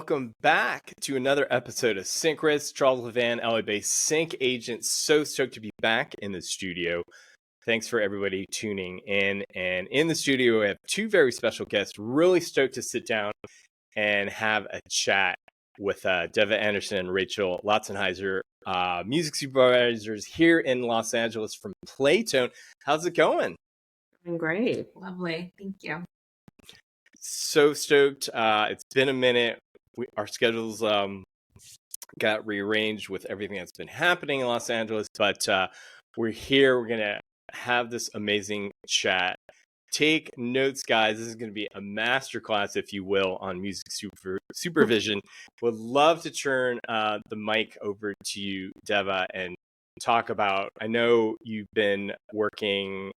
welcome back to another episode of Synchronous. Charles Levan, LA-based sync agent. So stoked to be back in the studio. Thanks for everybody tuning in. And in the studio, we have two very special guests. Really stoked to sit down and have a chat with Deva and Rachel Lautzenheiser, music supervisors here in Los Angeles from Playtone. How's it going? Great. Lovely. Thank you. So stoked. It's been a minute. Our schedules got rearranged with everything that's been happening in Los Angeles, but we're here. We're going to have this amazing chat. Take notes, guys. This is going to be a masterclass, if you will, on music supervision. Would love to turn the mic over to you, Deva, and talk about, I know you've been working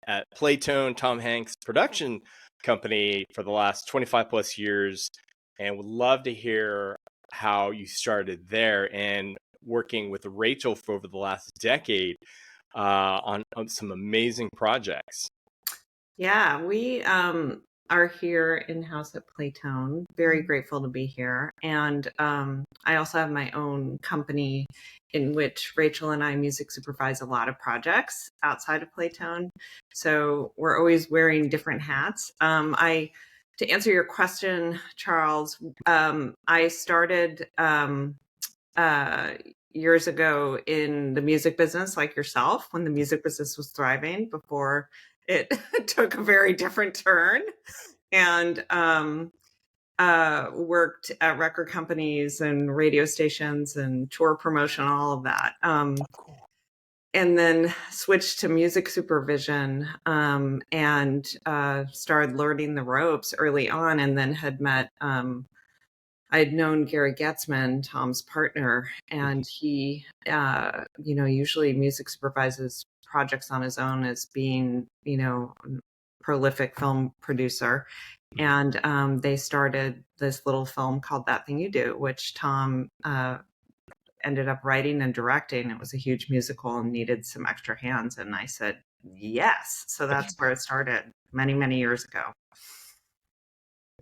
at Playtone, Tom Hanks' production company for the last 25 plus years, and would love to hear how you started there and working with Rachel for over the last decade on some amazing projects. Yeah, we are here in-house at Playtone. Very grateful to be here. And I also have my own company in which Rachel and I music supervise a lot of projects outside of Playtone. So we're always wearing different hats. To answer your question, Charles, I started years ago in the music business, like yourself, when the music business was thriving before it took a very different turn, and worked at record companies and radio stations and tour promotion, all of that. And then switched to music supervision and started learning the ropes early on, and then had met I had known Gary Getzman, Tom's partner, and he, usually music supervises projects on his own as being, prolific film producer. And they started this little film called That Thing You Do, which Tom ended up writing and directing. It was a huge musical and needed some extra hands. And I said, yes. So that's where it started many, many years ago.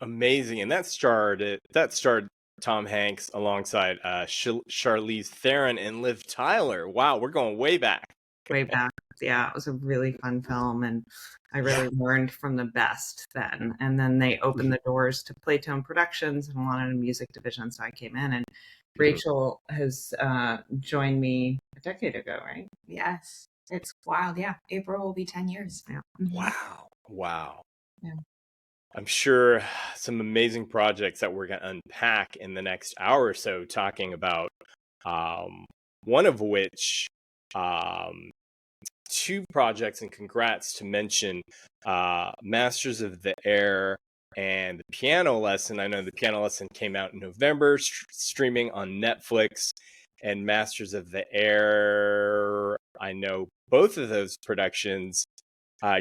Amazing. And that starred Tom Hanks alongside Charlize Theron and Liv Tyler. Wow, we're going way back. Way back. Yeah, it was a really fun film, and I really learned from the best then. And then they opened the doors to Playtone Productions and wanted a music division, so I came in. And Rachel has joined me a decade ago, right? Yes. It's wild. Yeah. April will be 10 years. Yeah. Wow. Yeah. I'm sure some amazing projects that we're going to unpack in the next hour or so, talking about one of which, two projects, and congrats to mention Masters of the Air and the Piano Lesson. I know the Piano Lesson came out in November, streaming on Netflix, and Masters of the Air, I know both of those productions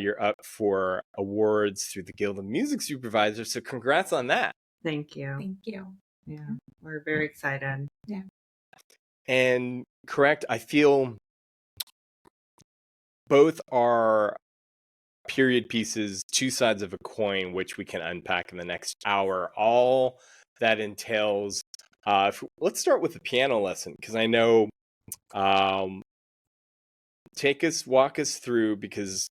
you're up for awards through the Guild of Music Supervisors. So congrats on that. Thank you. Thank you. Yeah, we're very excited. Yeah. And correct, I feel both are period pieces, two sides of a coin, which we can unpack in the next hour. All that entails. Let's start with the Piano Lesson, because I know walk us through, because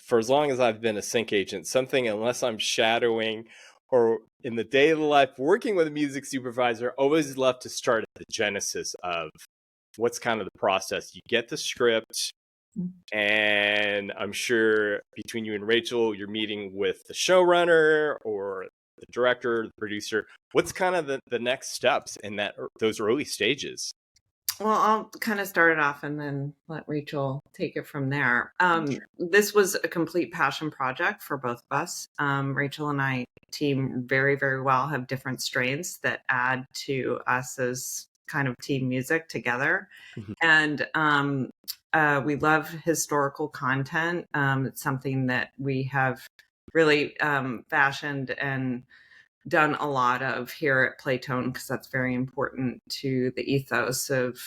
for as long as I've been a sync agent, something, unless I'm shadowing or in the day of the life working with a music supervisor, always love to start at the genesis of what's kind of the process. You get the script, and I'm sure between you and Rachel, you're meeting with the showrunner or the director, the producer. What's kind of the next steps in those early stages? Well, I'll kind of start it off and then let Rachel take it from there. This was a complete passion project for both of us. Rachel and I team very, very well, have different strengths that add to us as kind of team music together. And we love historical content. It's something that we have really fashioned and done a lot of here at Playtone, because that's very important to the ethos of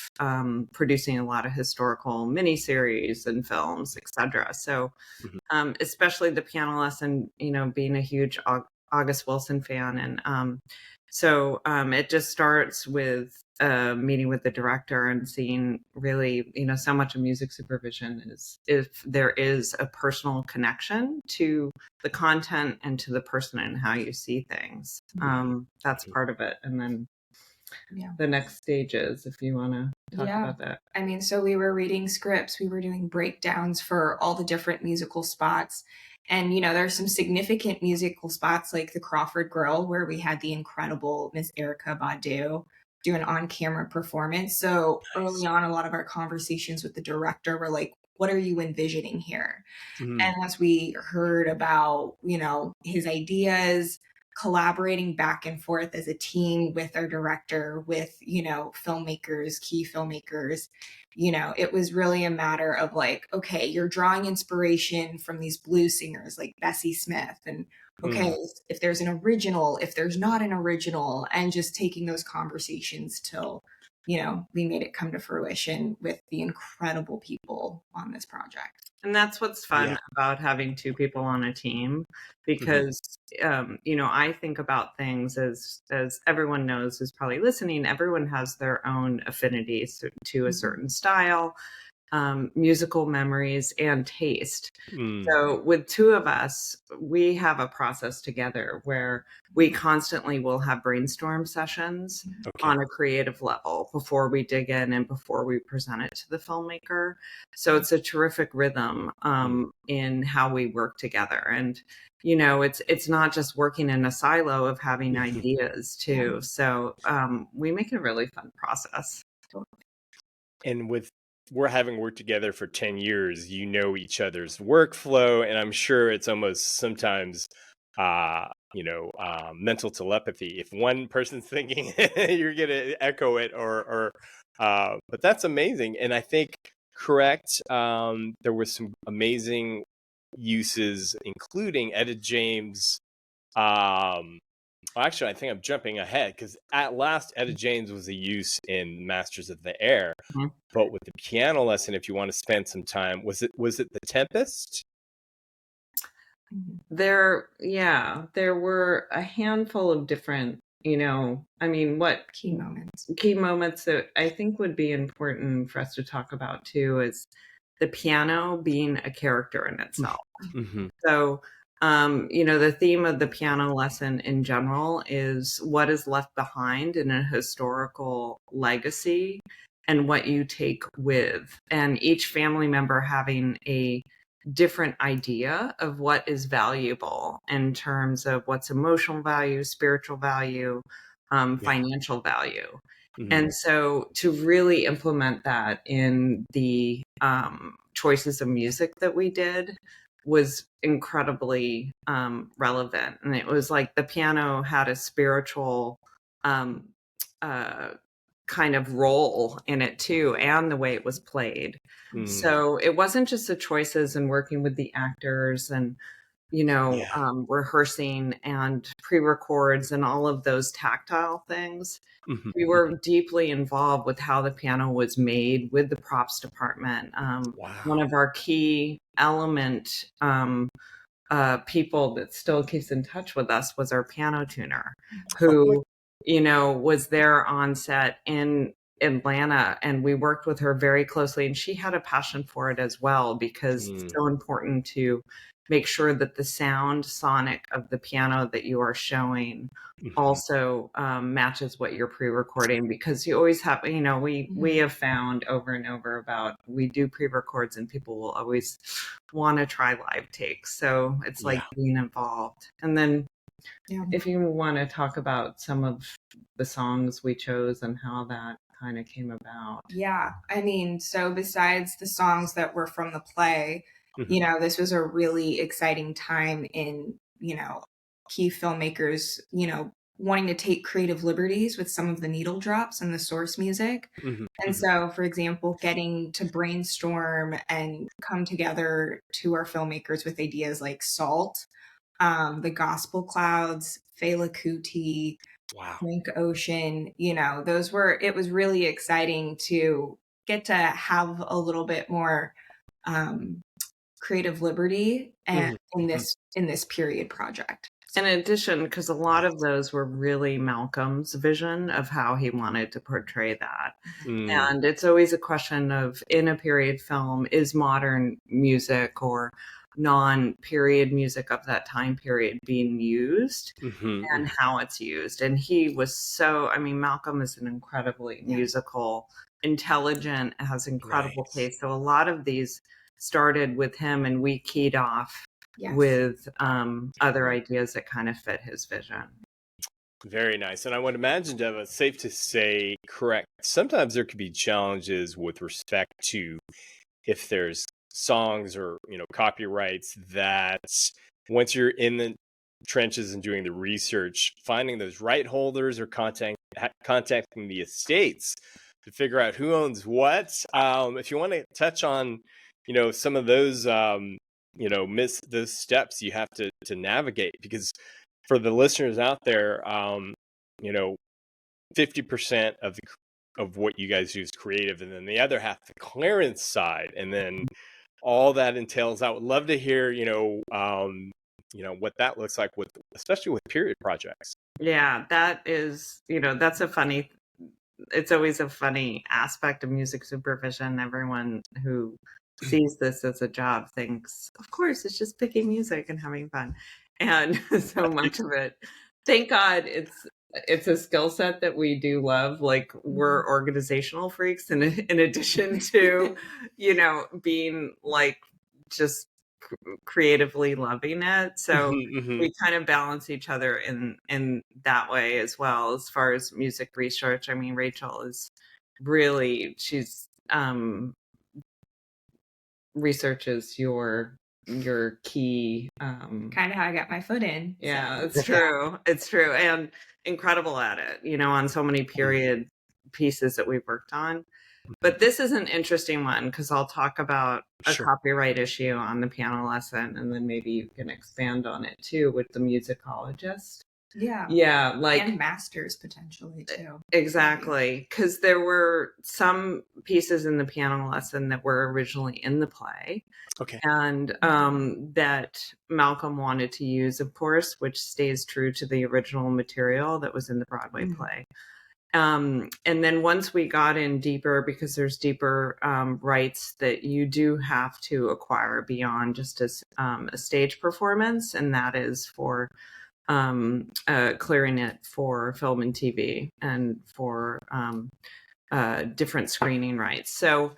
producing a lot of historical miniseries and films, etc. So especially the Piano Lesson, being a huge August Wilson fan. And so it just starts with meeting with the director and seeing really, so much of music supervision is if there is a personal connection to the content and to the person and how you see things. That's part of it. And then the next stages, if you want to talk about that. I mean, so we were reading scripts, we were doing breakdowns for all the different musical spots. And, there's some significant musical spots like the Crawford Grill, where we had the incredible Miss Erica Badu do an on-camera performance. So early on, a lot of our conversations with the director were like, what are you envisioning here? And once we heard about, his ideas, collaborating back and forth as a team with our director, with, filmmakers, key filmmakers, it was really a matter of like, okay, you're drawing inspiration from these blues singers like Bessie Smith. And okay, if there's an original, if there's not an original, and just taking those conversations till, we made it come to fruition with the incredible people on this project. And that's what's fun about having two people on a team, because, I think about things as everyone knows who's probably listening, everyone has their own affinities to a certain style, musical memories, and taste. So with two of us, we have a process together where we constantly will have brainstorm sessions on a creative level before we dig in and before we present it to the filmmaker. So it's a terrific rhythm in how we work together. And it's not just working in a silo of having ideas too. So we make it a really fun process. And we're having worked together for 10 years, each other's workflow, and I'm sure it's almost sometimes mental telepathy. If one person's thinking, you're gonna echo it, or but that's amazing. And I think correct, there were some amazing uses, including Etta James. Well, actually, I think I'm jumping ahead, because at last Etta James was a use in Masters of the Air. But with the piano lesson, if you want to spend some time, was it The Tempest? There were a handful of different, what key moments that I think would be important for us to talk about too is the piano being a character in itself. So, the theme of the piano lesson in general is what is left behind in a historical legacy and what you take with, and each family member having a different idea of what is valuable in terms of what's emotional value, spiritual value, financial value. And so to really implement that in the choices of music that we did was incredibly relevant. And it was like the piano had a spiritual kind of role in it too, and the way it was played. So it wasn't just the choices and working with the actors and rehearsing and pre-records and all of those tactile things. We were deeply involved with how the piano was made with the props department. One of our key element people that still keeps in touch with us was our piano tuner, who was there on set in Atlanta, and we worked with her very closely, and she had a passion for it as well, because it's so important to make sure that the sonic of the piano that you are showing also matches what you're pre-recording, because you always have, we have found over and over about, we do pre-records and people will always want to try live takes. So it's like being involved. And then if you want to talk about some of the songs we chose and how that kind of came about. Yeah. I mean, so besides the songs that were from the play, this was a really exciting time in, key filmmakers, wanting to take creative liberties with some of the needle drops and the source music. And so, for example, getting to brainstorm and come together to our filmmakers with ideas like Salt, the Gospel Clouds, Fela Kuti, Frank Ocean, it was really exciting to get to have a little bit more creative liberty and in this period project. In addition, because a lot of those were really Malcolm's vision of how he wanted to portray that. Mm, And it's always a question of, in a period film, is modern music or non-period music of that time period being used, and how it's used. And he was so, I mean, Malcolm is an incredibly musical, intelligent, has incredible Nice. taste. So a lot of these started with him, and we keyed off Yes. with other ideas that kind of fit his vision. Very nice. And I would imagine, Deva, it's safe to say, correct, sometimes there could be challenges with respect to if there's songs or, copyrights that once you're in the trenches and doing the research, finding those right holders or contacting the estates to figure out who owns what. If you want to touch on, some of those, those steps you have to navigate, because for the listeners out there, 50% of what you guys do is creative, and then the other half, the clearance side, and then all that entails. I would love to hear, what that looks like with, especially with period projects. Yeah, that is, that's it's always a funny aspect of music supervision. Everyone who sees this as a job thinks, of course, it's just picking music and having fun. And so much of it, thank God, it's a skill set that we do love. Like, we're organizational freaks, and in addition to, being like just creatively loving it. So we kind of balance each other in that way as well. As far as music research, I mean, Rachel is really, she's researches your key Kind of how I got my foot in. yeah, it's true. It's true. And incredible at it, on so many period pieces that we've worked on. But this is an interesting one, because I'll talk about a copyright issue on the piano lesson, and then maybe you can expand on it too with the musicologist. Yeah, like, and masters potentially too. Exactly, because there were some pieces in the piano lesson that were originally in the play. Okay. And that Malcolm wanted to use, of course, which stays true to the original material that was in the Broadway play. And then once we got in deeper, because there's deeper rights that you do have to acquire beyond just a stage performance, and that is for clearing it for film and TV and for different screening rights. So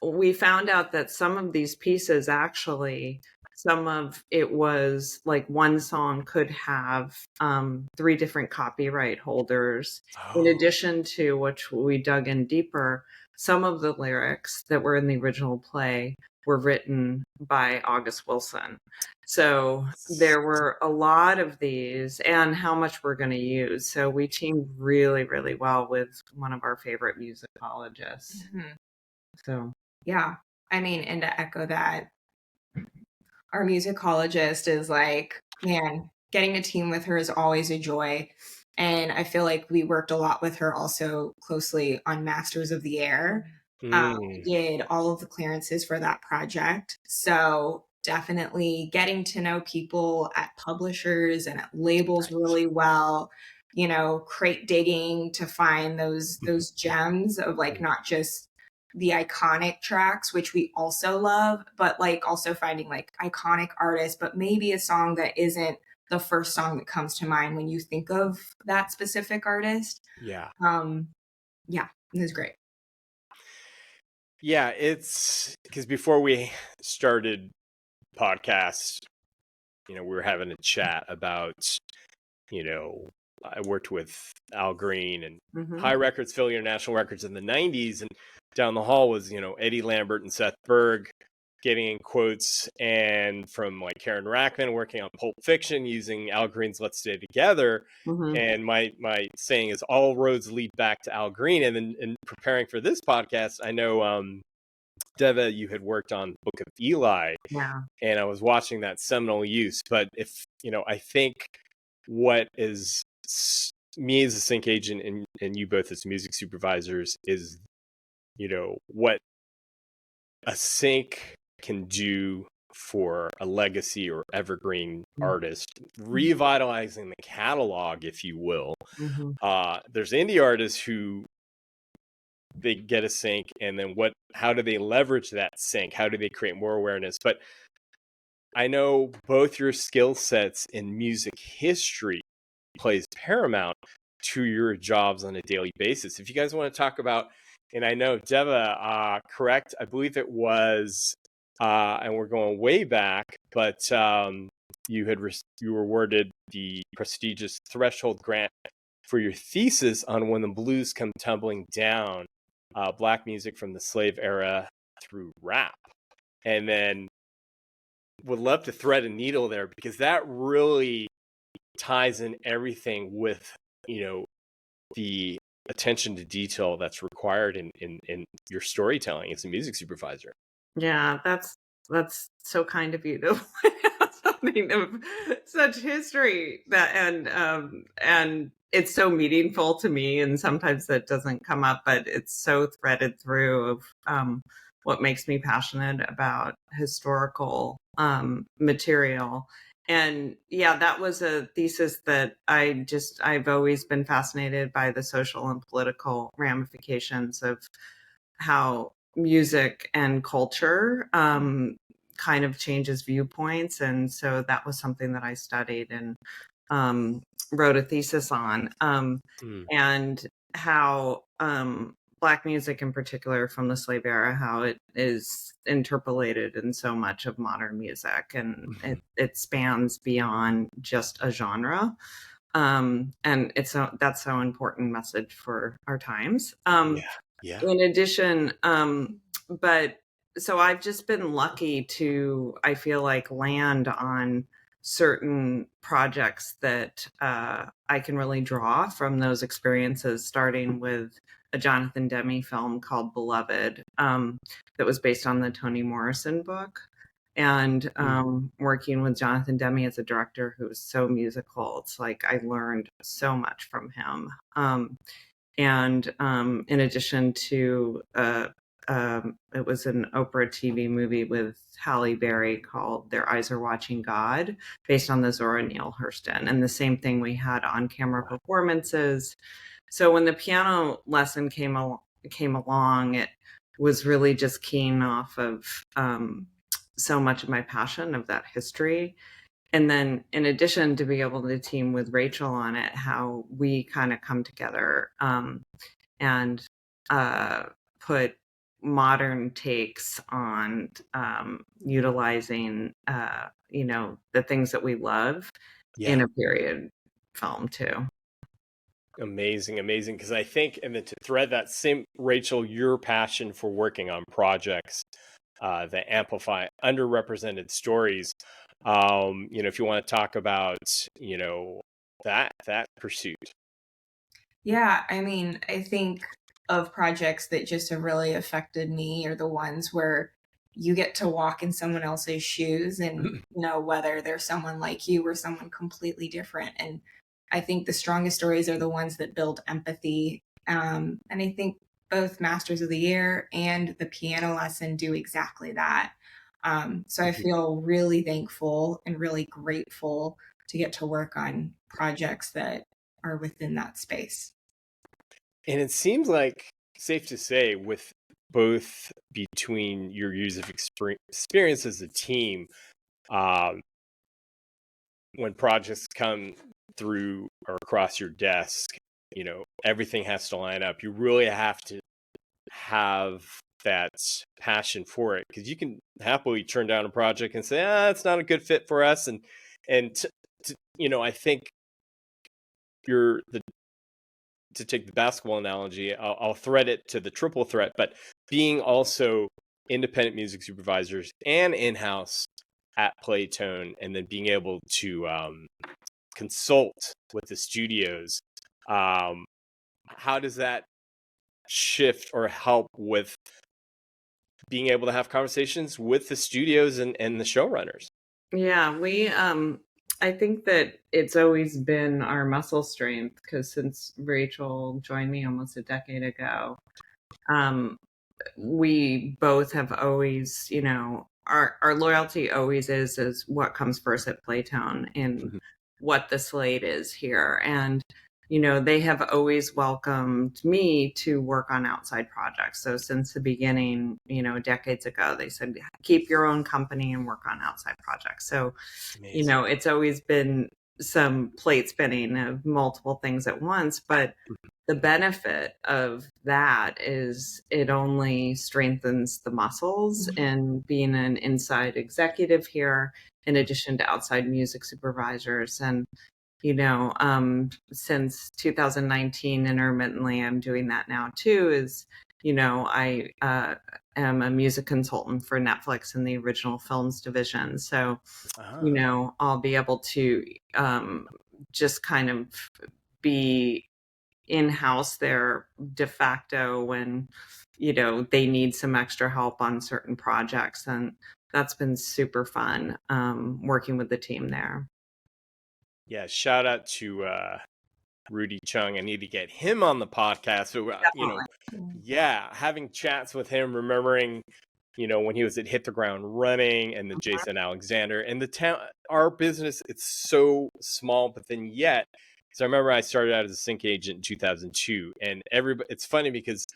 we found out that some of these pieces, actually, some of it was like one song could have 3 different copyright holders. In addition to, which we dug in deeper, some of the lyrics that were in the original play were written by August Wilson. So there were a lot of these, and how much we're going to use. So we teamed really, really well with one of our favorite musicologists. So yeah, I mean, and to echo that, our musicologist is like, man, getting a team with her is always a joy. And I feel like we worked a lot with her also closely on Masters of the Air. We did all of the clearances for that project. So definitely getting to know people at publishers and at labels really well, crate digging to find those gems of, like, not just the iconic tracks, which we also love, but like also finding like iconic artists, but maybe a song that isn't the first song that comes to mind when you think of that specific artist. Yeah. Yeah, it was great. Yeah, it's because before we started podcast, we were having a chat about, I worked with Al Green and High Records, Philly International Records in the 90s, and down the hall was, Eddie Lambert and Seth Berg getting in quotes, and from like Karen Rackman working on Pulp Fiction using Al Green's Let's Stay Together. And my saying is all roads lead back to Al Green. And then in preparing for this podcast, I know Deva, you had worked on Book of Eli, and I was watching that seminal use. But if I think what is me as a sync agent and you both as music supervisors is, what a sync can do for a legacy or evergreen artist, revitalizing the catalog, if you will. There's indie artists who they get a sync, and then how do they leverage that sync? How do they create more awareness? But I know both your skill sets in music history plays paramount to your jobs on a daily basis. If you guys want to talk about, and I know Deva, correct, I believe it was, and we're going way back, but you were awarded the prestigious Threshold Grant for your thesis on When the Blues Come Tumbling Down, Black music from the slave era through rap. And then would love to thread a needle there, because that really ties in everything with, the attention to detail that's required in your storytelling as a music supervisor. Yeah, that's so kind of you to point out something of such history, and it's so meaningful to me, and sometimes that doesn't come up, but it's so threaded through of what makes me passionate about historical material. And yeah, that was a thesis that I've always been fascinated by the social and political ramifications of how music and culture kind of changes viewpoints. And so that was something that I studied and wrote a thesis on, and how Black music in particular from the slave era, how it is interpolated in so much of modern music, and it spans beyond just a genre. And that's so important message for our times. Yeah. In addition, but so I've just been lucky to, I feel like, land on certain projects that I can really draw from those experiences, starting with a Jonathan Demme film called Beloved, that was based on the Toni Morrison book. And working with Jonathan Demme as a director who was so musical, it's like I learned so much from him. And in addition to, it was an Oprah TV movie with Halle Berry called Their Eyes Are Watching God, based on the Zora Neale Hurston. And the same thing, we had on-camera performances. So when the piano lesson came along, it was really just keying off of so much of my passion of that history. And then in addition, to be able to team with Rachel on it, how we kind of come together and put modern takes on utilizing, the things that we love in a period film too. Amazing. Because I think, and then to thread that same, Rachel, your passion for working on projects that amplify underrepresented stories, if you want to talk about, that pursuit. Yeah, I mean, I think of projects that just have really affected me are the ones where you get to walk in someone else's shoes, and whether they're someone like you or someone completely different. And I think the strongest stories are the ones that build empathy. And I think both Masters of the Air and the piano lesson do exactly that. So I feel really thankful and really grateful to get to work on projects that are within that space. And it seems like, safe to say, with both between your years of experience as a team, when projects come through or across your desk, everything has to line up. You really have to have that passion for it, because you can happily turn down a project and say, it's not a good fit for us. And I think to take the basketball analogy, I'll thread it to the triple threat, but being also independent music supervisors and in-house at Playtone, and then being able to consult with the studios, how does that shift or help with being able to have conversations with the studios and the showrunners? Yeah, we I think that it's always been our muscle strength, because since Rachel joined me almost a decade ago, we both have always, our loyalty always is what comes first at Playtone and what the slate is here. And, they have always welcomed me to work on outside projects. So since the beginning, decades ago, they said, keep your own company and work on outside projects. So, Amazing. it's always been some plate spinning of multiple things at once, but the benefit of that is it only strengthens the muscles and being an inside executive here, in addition to outside music supervisors. And, since 2019, intermittently, I'm doing that now too, is, I am a music consultant for Netflix in the original films division. So, I'll be able to just kind of be in-house there de facto when, they need some extra help on certain projects. And that's been super fun working with the team there. Yeah, shout out to Rudy Chung. I need to get him on the podcast. So, having chats with him, remembering, when he was at Hit the Ground Running, and the Jason Alexander, and the town, our business, it's so small, but then yet, so I remember I started out as a sync agent in 2002, and it's funny because,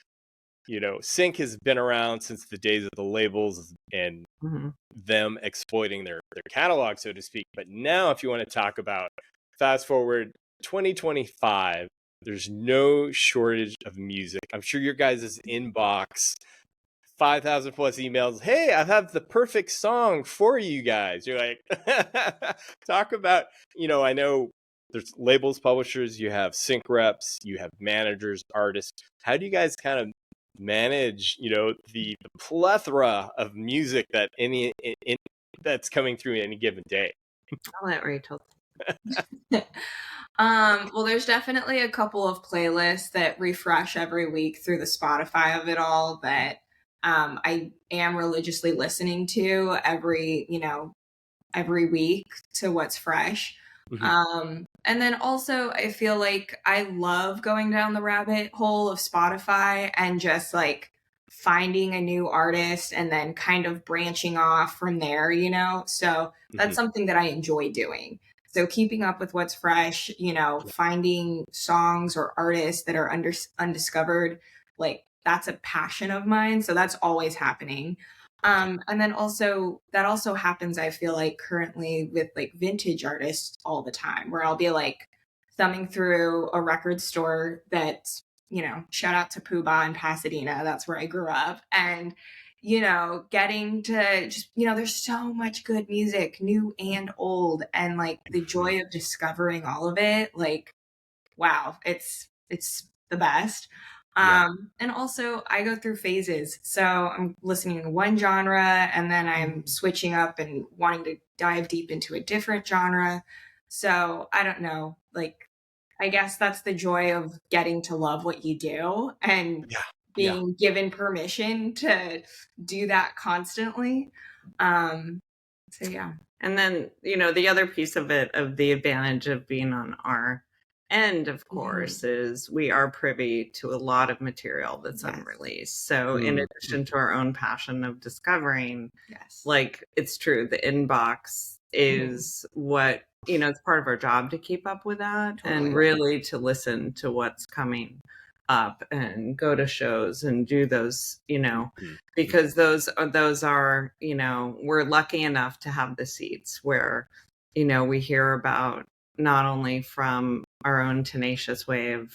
sync has been around since the days of the labels and them exploiting their catalog, so to speak. But now, if you want to talk about fast forward 2025, there's no shortage of music. I'm sure your guys' inbox, 5,000 plus emails. Hey, I have the perfect song for you guys. You're like, talk about, I know there's labels, publishers, you have sync reps, you have managers, artists. How do you guys kind of manage, the plethora of music that that's coming through any given day? I'll let Rachel. Well, there's definitely a couple of playlists that refresh every week through the Spotify of it all that I am religiously listening to every week to what's fresh. And then also I feel like I love going down the rabbit hole of Spotify and just like finding a new artist and then kind of branching off from there, so that's something that I enjoy doing. So keeping up with what's fresh, finding songs or artists that are undiscovered, like that's a passion of mine. So that's always happening. And then also that also happens, I feel like currently with like vintage artists all the time, where I'll be like thumbing through a record store that's, shout out to Poobah in Pasadena. That's where I grew up. And, getting to just, there's so much good music, new and old, and like the joy of discovering all of it. Like, wow, it's the best. And also I go through phases. So I'm listening to one genre and then I'm switching up and wanting to dive deep into a different genre. So I don't know, like, I guess that's the joy of getting to love what you do and being given permission to do that constantly. So yeah. And then, the other piece of it, of the advantage of being on our end, of course, is we are privy to a lot of material that's unreleased. So in addition to our own passion of discovering, like, it's true, the inbox is what, it's part of our job to keep up with that and really to listen to what's coming up and go to shows and do those, because those are, we're lucky enough to have the seats where, we hear about not only from our own tenacious way of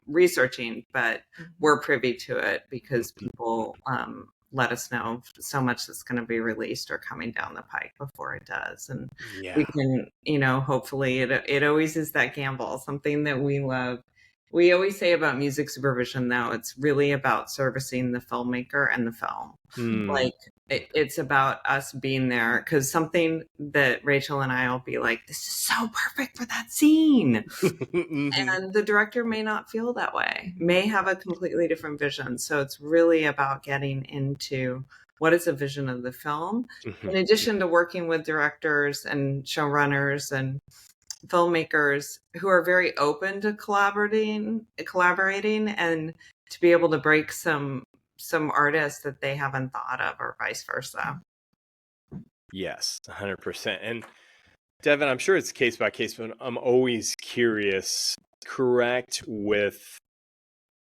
researching, but we're privy to it because people let us know so much that's going to be released or coming down the pike before it does. And we can, hopefully it always is that gamble, something that we love. We always say about music supervision, though, it's really about servicing the filmmaker and the film. Like, it's about us being there, because something that Rachel and I will be like, this is so perfect for that scene. And the director may not feel that way, may have a completely different vision. So it's really about getting into what is the vision of the film, in addition to working with directors and showrunners and filmmakers who are very open to collaborating and to be able to break some artists that they haven't thought of, or vice versa. Yes, 100%. And Devin, I'm sure it's case by case, but I'm always curious, correct, with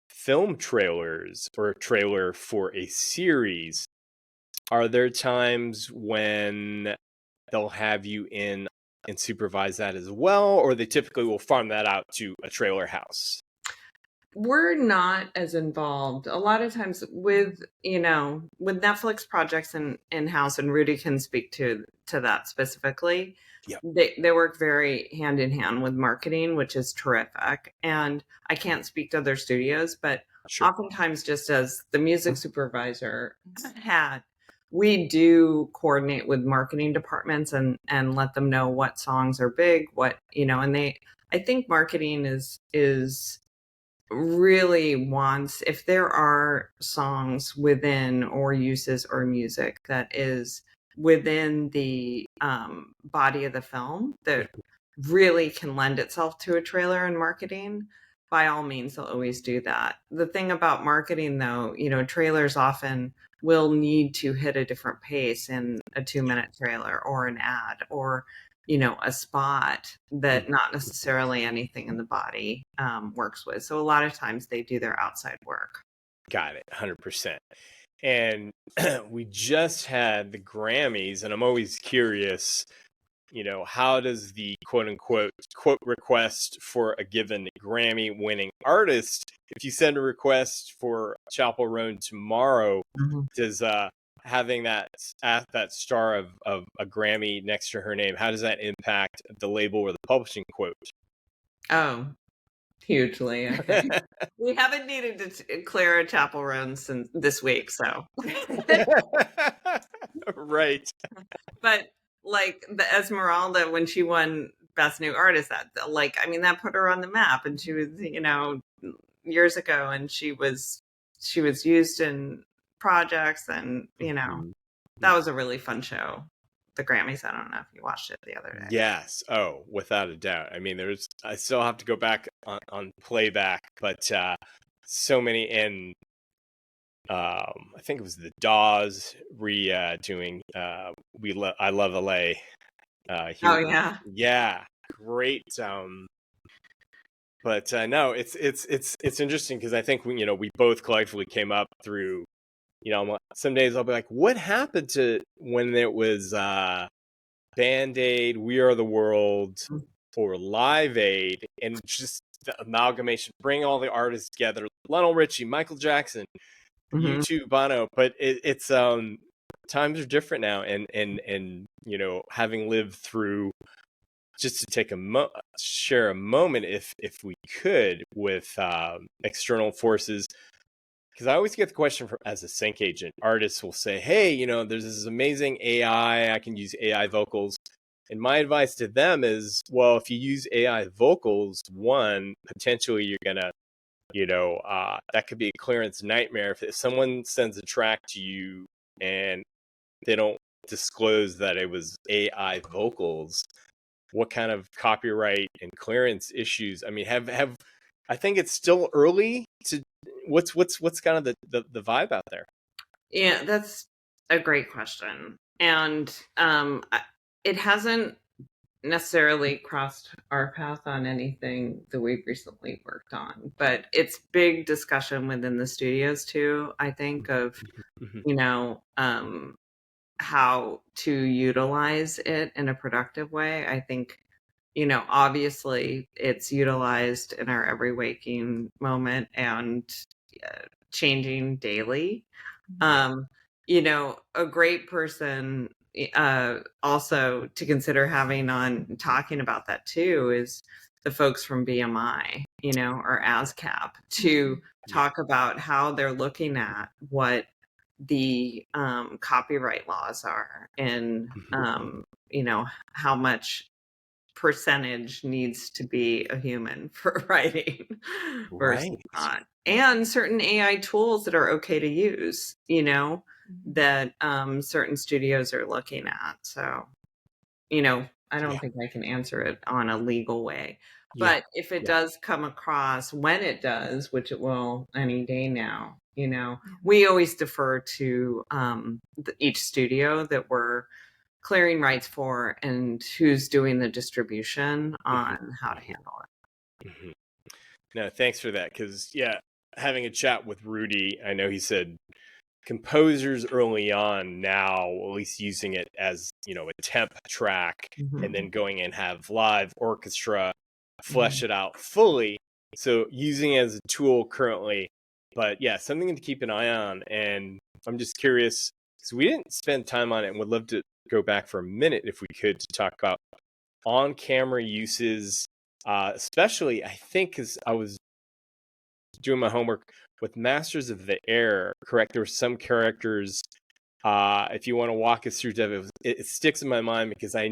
film trailers or a trailer for a series, are there times when they'll have you in and supervise that as well, or they typically will farm that out to a trailer house? We're not as involved. A lot of times with, with Netflix projects in-house, and Rudy can speak to that specifically. Yep. They work very hand in hand with marketing, which is terrific. And I can't speak to other studios, but Sure. oftentimes just as the music supervisor we do coordinate with marketing departments and let them know what songs are big, and I think marketing is really wants, if there are songs within or uses or music that is within the body of the film that really can lend itself to a trailer and marketing, by all means they'll always do that. The thing about marketing though, trailers often will need to hit a different pace in a 2-minute trailer or an ad or a spot that not necessarily anything in the body works with. So a lot of times they do their outside work. Got it, 100%. And we just had the Grammys, and I'm always curious, how does the quote unquote quote request for a given Grammy winning artist, if you send a request for Chapel Roan tomorrow, does having that star of a Grammy next to her name, how does that impact the label or the publishing quote? Oh, hugely, I think. We haven't needed to clear a Chapel Roan since this week, so. Right. But like the Esmeralda, when she won Best New Artist, that put her on the map, and she was, years ago, and she was used in projects, and that was a really fun show. The Grammys. I don't know if you watched it the other day. Yes. Oh, without a doubt. I mean, I still have to go back on playback, but so many, and I think it was the Dawes doing I Love LA. Yeah, great. But no, it's interesting because I think we both collectively came up through, some days I'll be like, what happened to when it was Band-Aid, We Are the World, or Live Aid, and just the amalgamation, bring all the artists together, Lionel Richie, Michael Jackson, U2, Bono, but it's times are different now, and having lived through, just to take share a moment, if we could, with external forces, because I always get the question as a sync agent, artists will say, hey, there's this amazing AI, I can use AI vocals. And my advice to them is, well, if you use AI vocals, one, potentially you're going to, that could be a clearance nightmare. If someone sends a track to you and they don't disclose that it was AI vocals, what kind of copyright and clearance issues? I mean, I think it's still early to what's kind of the vibe out there? Yeah, that's a great question. And it hasn't necessarily crossed our path on anything that we've recently worked on, but it's big discussion within the studios too, I think, of how to utilize it in a productive way. I think obviously it's utilized in our every waking moment and changing daily. A great person also to consider having on talking about that too is the folks from BMI, or ASCAP, to talk about how they're looking at what the copyright laws are, and how much percentage needs to be a human for writing versus not, and certain AI tools that are okay to use, that certain studios are looking at. So, I don't think I can answer it on a legal way, but if it does come across, when it does, which it will any day now, we always defer to each studio that we're clearing rights for and who's doing the distribution on how to handle it. Mm-hmm. No, thanks for that. Because, yeah, having a chat with Rudy, I know he said composers early on now, at least using it as, a temp track and then going and have live orchestra flesh it out fully. So using it as a tool currently, but yeah, something to keep an eye on. And I'm just curious because we didn't spend time on it and would love to go back for a minute if we could to talk about on-camera uses, especially I think because I was doing my homework with Masters of the Air, correct? There were some characters, if you want to walk us through, Dev, it sticks in my mind because I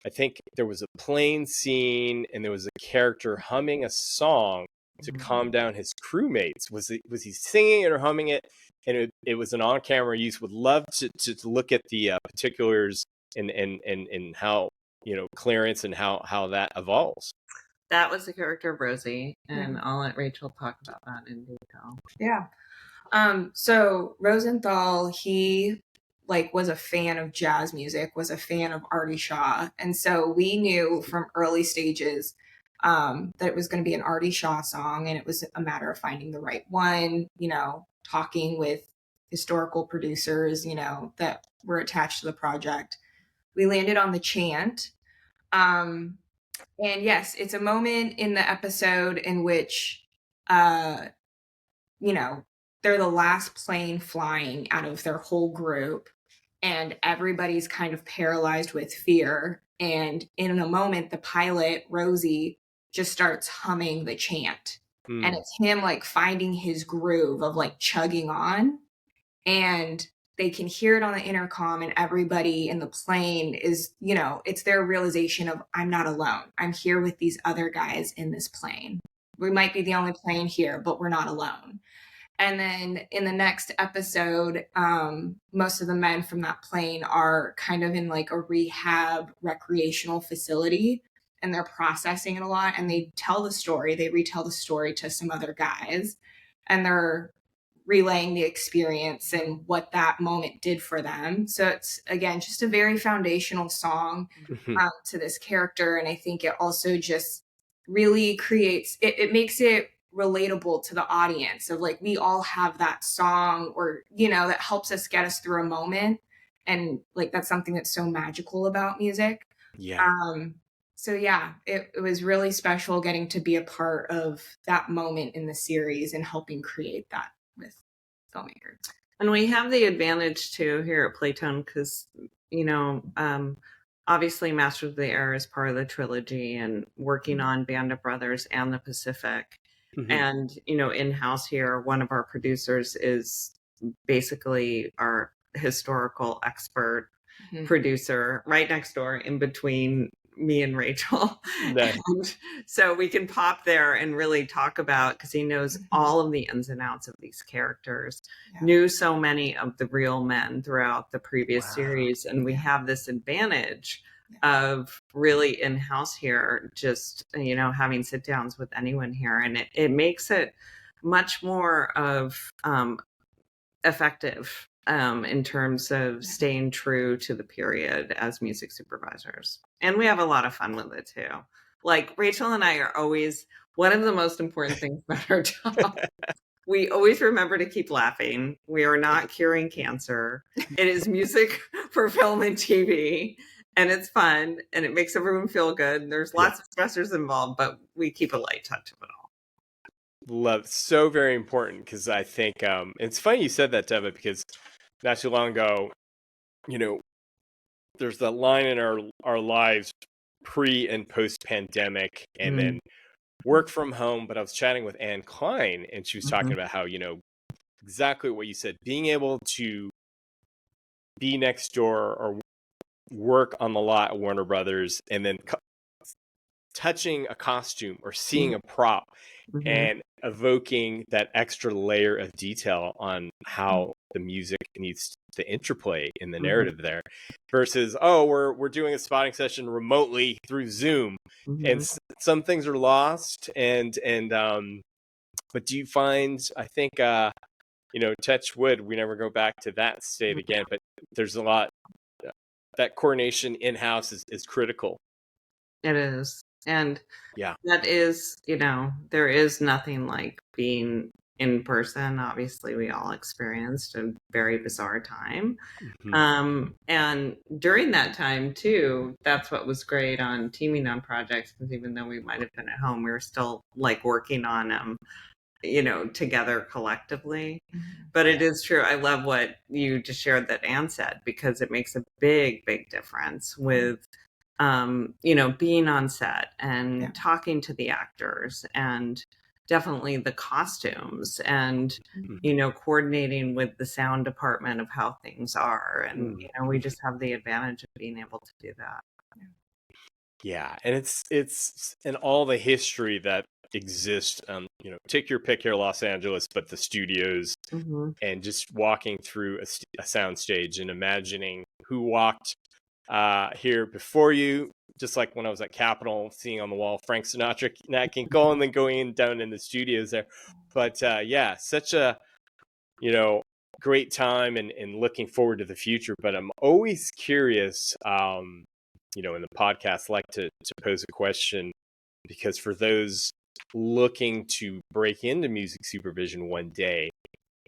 think there was a plane scene and there was a character humming a song to calm down his crewmates. Was he singing it or humming it? And it was an on-camera use. Would love to look at the particulars and how, clearance and how that evolves. That was the character of Rosie, and I'll let Rachel talk about that in detail. Yeah. So Rosenthal, he was a fan of jazz music, was a fan of Artie Shaw. And so we knew from early stages that it was going to be an Artie Shaw song, and it was a matter of finding the right one, talking with historical producers, that were attached to the project. We landed on the chant. And yes, it's a moment in the episode in which, they're the last plane flying out of their whole group, and everybody's kind of paralyzed with fear. And in a moment, the pilot, Rosie, just starts humming the chant. And it's him finding his groove of chugging on. And they can hear it on the intercom, and everybody in the plane is, it's their realization of, I'm not alone. I'm here with these other guys in this plane. We might be the only plane here, but we're not alone. And then in the next episode, most of the men from that plane are kind of in a rehab recreational facility, and they're processing it a lot. And they retell the story to some other guys, and they're relaying the experience and what that moment did for them. So it's, again, just a very foundational song to this character. And I think it also just really creates, it makes it relatable to the audience of we all have that song, or, that helps us get us through a moment. And that's something that's so magical about music. Yeah. So yeah, it was really special getting to be a part of that moment in the series and helping create that with filmmakers. And we have the advantage too here at Playtone because, obviously Masters of the Air is part of the trilogy, and working on Band of Brothers and the Pacific. And, in-house here, one of our producers is basically our historical expert producer right next door in between me and Rachel. Nice. And so we can pop there and really talk about, because he knows all of the ins and outs of these characters, knew so many of the real men throughout the previous series. And we have this advantage of really in-house here, just, having sit downs with anyone here. And it makes it much more of effective in terms of staying true to the period as music supervisors. And we have a lot of fun with it too. Rachel and I are always, one of the most important things about our job, we always remember to keep laughing. We are not curing cancer. It is music for film and TV. And it's fun, and it makes everyone feel good. There's lots of stressors involved, but we keep a light touch of it all. Love, so very important, because I think it's funny you said that, Deva, because not too long ago, there's that line in our lives pre and post pandemic, and then work from home. But I was chatting with Anne Klein, and she was talking about how, exactly what you said, being able to be next door or work on the lot at Warner Brothers, and then touching a costume or seeing a prop and evoking that extra layer of detail on how the music needs to interplay in the narrative there, versus, we're doing a spotting session remotely through Zoom, and some things are lost. And but do you find, I think, touch wood, we never go back to that state again, but there's a lot that coordination in-house is critical. It is. And Yeah. that is, there is nothing like being in person. Obviously, we all experienced a very bizarre time. And during that time, too, that's what was great on teaming on projects, because even though we might have been at home, we were still like working on them, together collectively. But it is true. I love what you just shared that Anne said, because it makes a big, big difference with being on set and talking to the actors, and definitely the costumes, and, coordinating with the sound department of how things are. And, we just have the advantage of being able to do that. Yeah. And it's and all the history that exists, take your pick here, Los Angeles, but the studios, and just walking through a soundstage and imagining who walked here before you, just like when I was at Capitol, seeing on the wall Frank Sinatra, Nat King Cole, and then going down in the studios there. But such a great time, and looking forward to the future. But I'm always curious, in the podcast, like to pose a question, because for those looking to break into music supervision one day,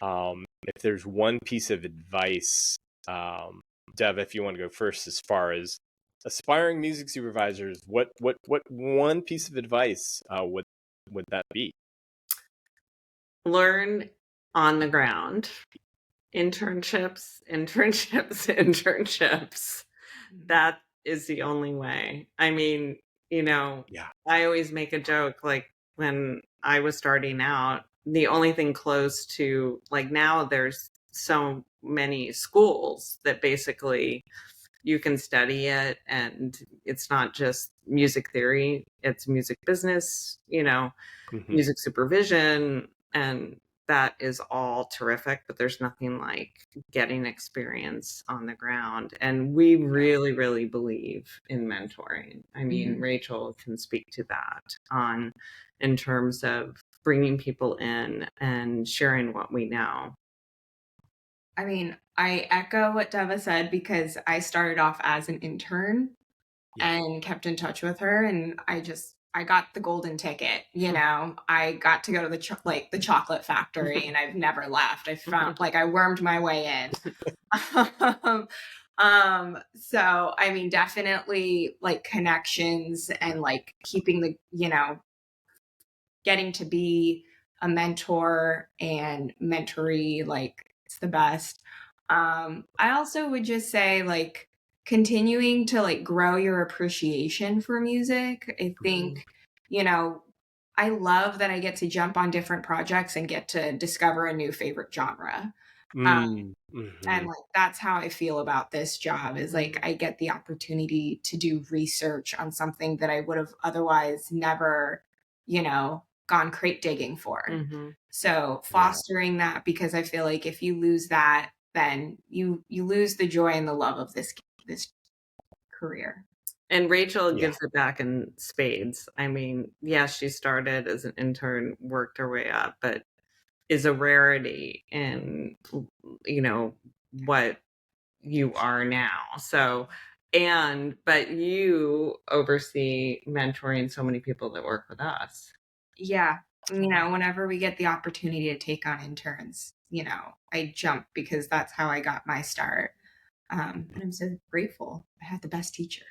if there's one piece of advice, Dev, if you want to go first, as far as aspiring music supervisors, what one piece of advice would that be? Learn on the ground. Internships. That is the only way. I mean, I always make a joke, like when I was starting out, the only thing close to, like, now there's so many schools that basically you can study it, and it's not just music theory, it's music business, music supervision, and that is all terrific. But there's nothing like getting experience on the ground. And we really, really believe in mentoring. I mean, Rachel can speak to that in terms of bringing people in and sharing what we know. I mean, I echo what Deva said, because I started off as an intern and kept in touch with her, and I got the golden ticket. I got to go to the chocolate factory, and I've never left. I found, I wormed my way in. So I mean, definitely like connections, and like keeping the, getting to be a mentor and mentoree, like, it's the best. I also would just say, like, continuing to like grow your appreciation for music. I think, I love that I get to jump on different projects and get to discover a new favorite genre. And like, that's how I feel about this job, is like, I get the opportunity to do research on something that I would have otherwise never, gone crate digging for. So fostering that, because I feel like if you lose that, then you lose the joy and the love of this career. And Rachel gives it back in spades. I mean, she started as an intern, worked her way up, but is a rarity in, what you are now. So, but you oversee mentoring so many people that work with us. Yeah. Whenever we get the opportunity to take on interns, I jump, because that's how I got my start. And I'm so grateful. I had the best teacher.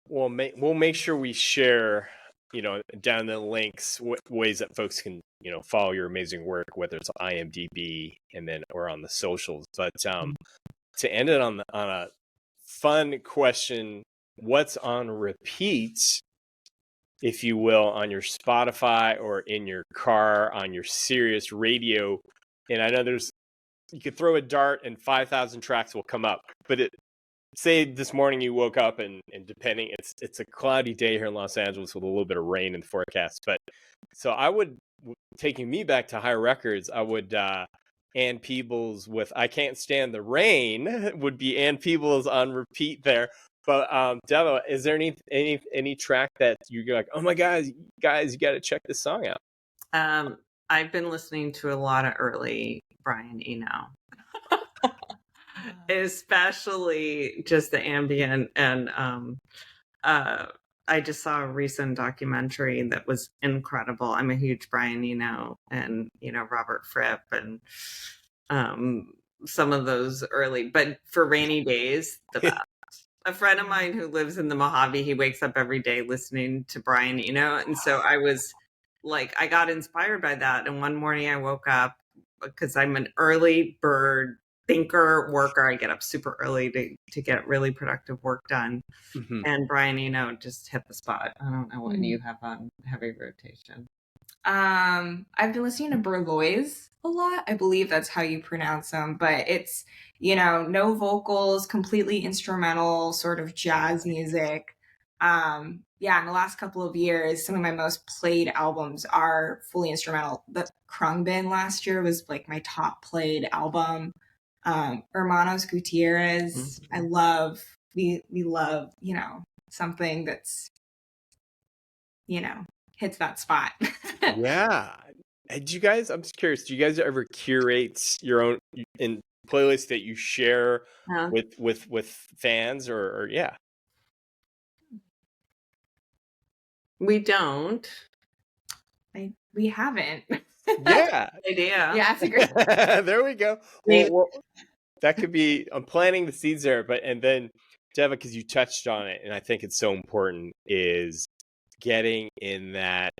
We'll make sure we share, down the links, ways that folks can, follow your amazing work, whether it's IMDb or on the socials. But to end it on a fun question, what's on repeat, if you will, on your Spotify or in your car, on your Sirius radio? And I know you could throw a dart and 5,000 tracks will come up, but say this morning you woke up and depending, it's a cloudy day here in Los Angeles with a little bit of rain in the forecast. But so I would, taking me back to Higher Records, I would, Ann Peebles with "I Can't Stand the Rain" would be Ann Peebles on repeat there. But Deva, is there any track that you're like, oh my guys, you got to check this song out? I've been listening to a lot of early Brian Eno. especially just the ambient. And I just saw a recent documentary that was incredible. I'm a huge Brian Eno and Robert Fripp and some of those early, but for rainy days, the best. A friend of mine who lives in the Mojave, he wakes up every day listening to Brian Eno. And so I was like, I got inspired by that. And one morning I woke up because I'm an early bird thinker, worker. I get up super early to get really productive work done. Mhm. And Brian Eno just hit the spot. I don't know what you have on heavy rotation. I've been listening to Berlois a lot. I believe that's how you pronounce them, but it's, no vocals, completely instrumental, sort of jazz music. In the last couple of years, some of my most played albums are fully instrumental. The Krungbin last year was like my top played album. Hermanos Gutierrez, I love, we love, something that's, hits that spot. Yeah. I'm just curious, do you guys ever curate your own in playlists that you share with fans or yeah? We don't. We haven't. Yeah. Idea. Yeah, that's a great. There we go. Well, that could be, I'm planting the seeds there, and then Deva, because you touched on it, and I think it's so important, is getting in that,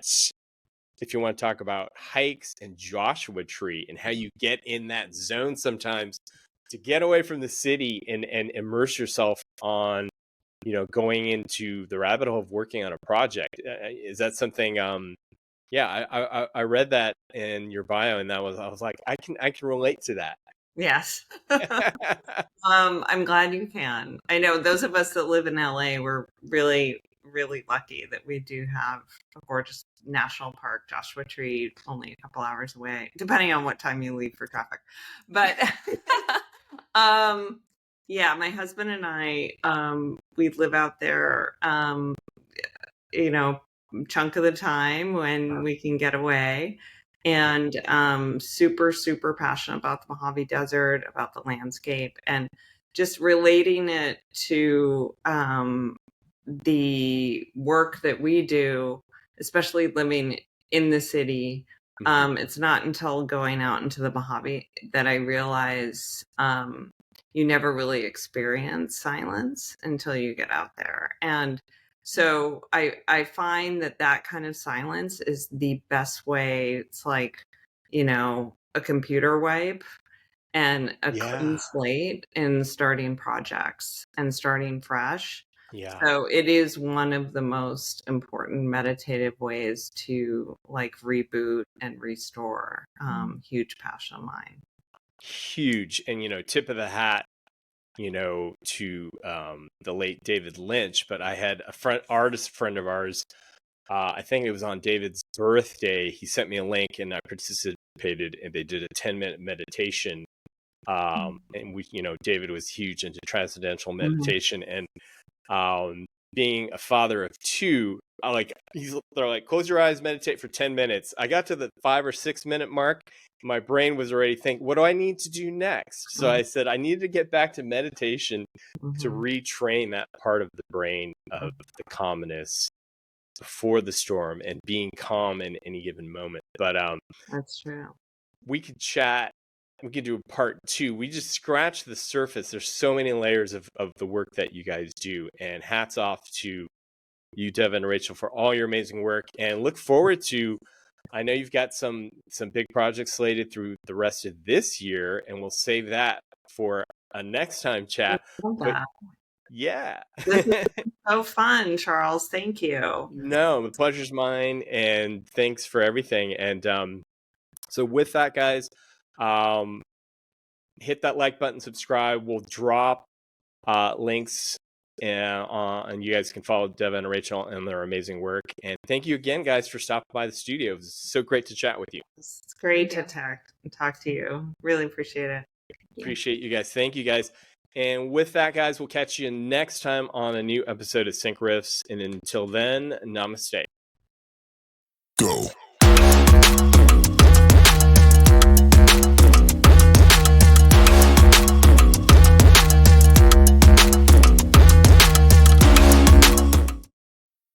if you want to talk about hikes and Joshua Tree and how you get in that zone sometimes to get away from the city and immerse yourself on, going into the rabbit hole of working on a project. Is that something, I read that in your bio, and I was like, I can relate to that. Yes. I'm glad you can. I know those of us that live in LA, we're really, really lucky that we do have a gorgeous national park, Joshua Tree, only a couple hours away, depending on what time you leave for traffic. But my husband and I, we live out there, chunk of the time when we can get away. And super, super passionate about the Mojave Desert, about the landscape, and just relating it to the work that we do, especially living in the city. It's not until going out into the Mojave that I realize you never really experience silence until you get out there. And so I find that kind of silence is the best way. It's like, a computer wipe and a clean slate in starting projects and starting fresh. Yeah. So it is one of the most important meditative ways to like reboot and restore. Huge passion of mine. Huge. And, tip of the hat, to the late David Lynch, but I had a artist friend of ours, I think it was on David's birthday, he sent me a link and I participated, and they did a 10-minute meditation. And we, David was huge into transcendental meditation, and being a father of two, they're like, close your eyes, meditate for 10 minutes. I got to the 5 or 6 minute mark. My brain was already thinking, what do I need to do next? So I said, I needed to get back to meditation to retrain that part of the brain of the calmness before the storm and being calm in any given moment. But that's true. We could chat. We could do a part 2. We just scratched the surface. There's so many layers of the work that you guys do, and hats off to you, Deva and Rachel, for all your amazing work, and look forward to, I know you've got some big projects slated through the rest of this year, and we'll save that for a next time chat. But yeah. This is so fun, Charles. Thank you. No, the pleasure's mine, and thanks for everything. And so with that, guys, hit that like button, subscribe. We'll drop links, and you guys can follow Deva and Rachel and their amazing work. And thank you again, guys, for stopping by the studio. It was so great to chat with you. It's great to talk to you. Really appreciate it. Appreciate you guys. Thank you, guys. And with that, guys, we'll catch you next time on a new episode of Sync Riffs. And until then, namaste. Go.